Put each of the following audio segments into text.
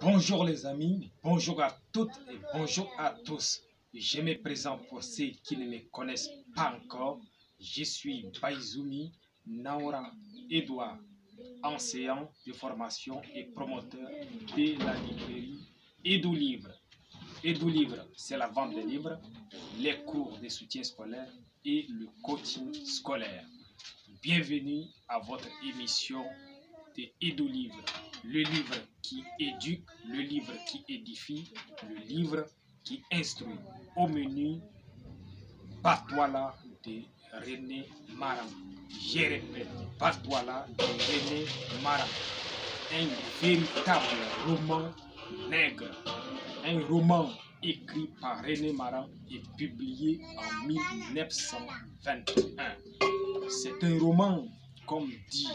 Bonjour les amis, bonjour à toutes et bonjour à tous. Je me présente pour ceux qui ne me connaissent pas encore. Je suis Baïzoumi Naora Edouard, enseignant de formation et promoteur de la librairie Edou Livre. Edou Livre, c'est la vente des livres, les cours de soutien scolaire et le coaching scolaire. Bienvenue à votre émission de Edou Livre, le livre qui éduque, le livre qui édifie, le livre qui instruit. Au menu, Batouala de René Maran. Je répète, Batouala de René Maran. Un véritable roman nègre, un roman écrit par René Maran et publié en 1921. C'est un roman, comme dit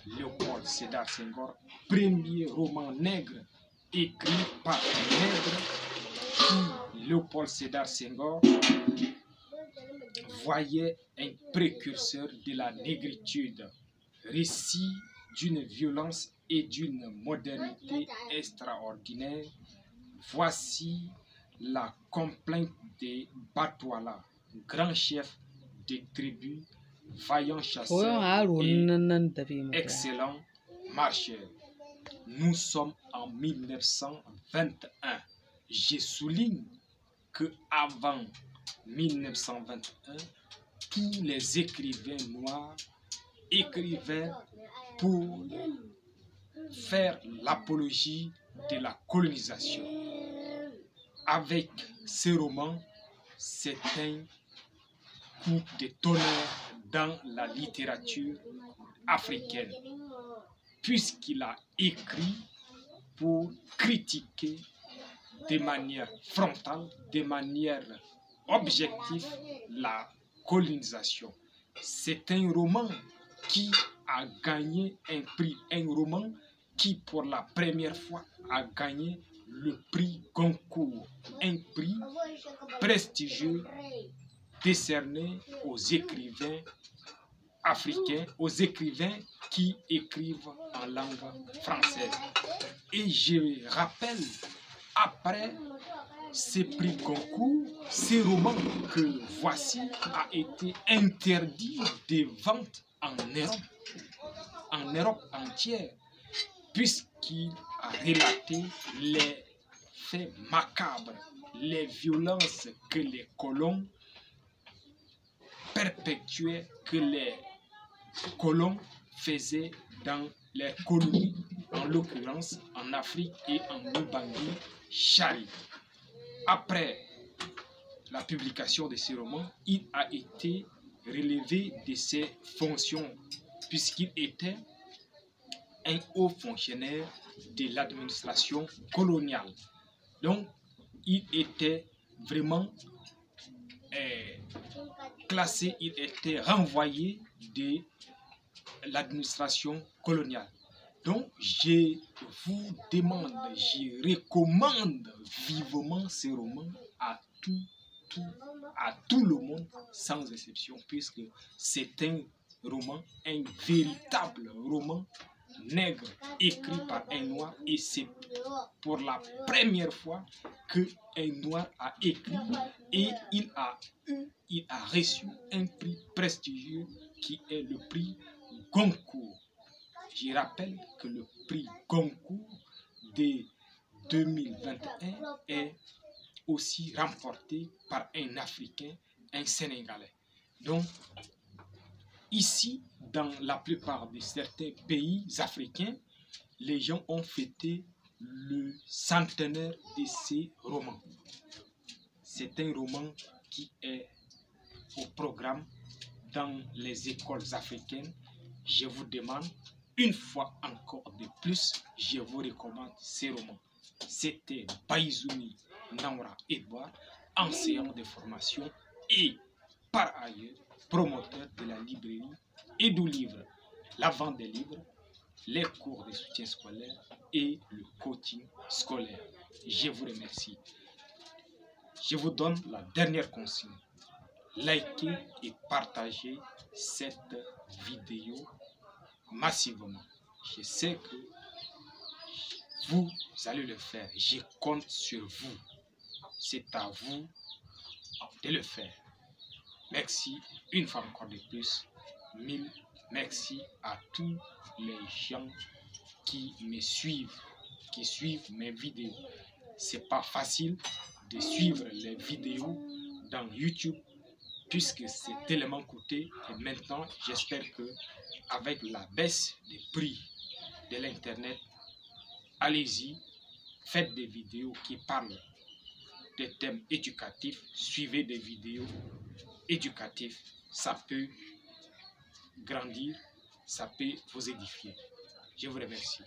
Léopold Sédar Senghor, premier roman nègre écrit par un nègre qui, Léopold Sédar Senghor, voyait un précurseur de la négritude, récit d'une violence et d'une modernité extraordinaire. Voici la complainte de Batouala, grand chef des tribus, vaillant chasseur et excellent marcheur. Nous sommes en 1921. Je souligne que avant 1921, tous les écrivains noirs écrivaient pour faire l'apologie de la colonisation. Avec ce roman, c'est un coup de tonnerre dans la littérature africaine, puisqu'il a écrit pour critiquer de manière frontale, de manière objective, la colonisation. C'est un roman qui a gagné un prix, un roman qui pour la première fois a gagné le prix Goncourt, un prix prestigieux décerné aux écrivains africains, aux écrivains qui écrivent en langue française. Et je rappelle, après ce prix Goncourt, ce roman que voici a été interdit de vente en Europe entière, puisqu'il a relaté les faits macabres, les violences que les colons perpétuaient, que les colons faisaient dans les colonies, en l'occurrence en Afrique et en Ubangui-Chari. Après la publication de ce roman, il a été relevé de ses fonctions puisqu'il était un haut fonctionnaire de l'administration coloniale. Donc, il était vraiment classé, il était renvoyé de l'administration coloniale. Donc, je vous demande, je recommande vivement ce roman à tout le monde, sans exception, puisque c'est un roman, un véritable roman nègre écrit par un noir, et c'est pour la première fois qu'un noir a écrit et il a reçu un prix prestigieux qui est le prix Goncourt. Je rappelle que le prix Goncourt de 2021 est aussi remporté par un Africain, un Sénégalais. Donc, ici, dans la plupart de certains pays africains, les gens ont fêté le centenaire de ces romans. C'est un roman qui est au programme dans les écoles africaines. Je vous demande, une fois encore de plus, je vous recommande ces romans. C'était Baïzoumi Naora Edouard, enseignant de formation et par ailleurs promoteur de la librairie Edou Livre, la vente des livres, les cours de soutien scolaire et le coaching scolaire. Je vous remercie. Je vous donne la dernière consigne. Likez et partagez cette vidéo massivement. Je sais que vous allez le faire. Je compte sur vous. C'est à vous de le faire. Merci une fois encore de plus. Mille merci à tous les gens qui me suivent, qui suivent mes vidéos. C'est pas facile de suivre les vidéos dans YouTube puisque c'est tellement coûteux. Et maintenant, j'espère que avec la baisse des prix de l'internet, allez-y, faites des vidéos qui parlent des thèmes éducatifs, suivez des vidéos éducatives, ça peut grandir, ça peut vous édifier. Je vous remercie.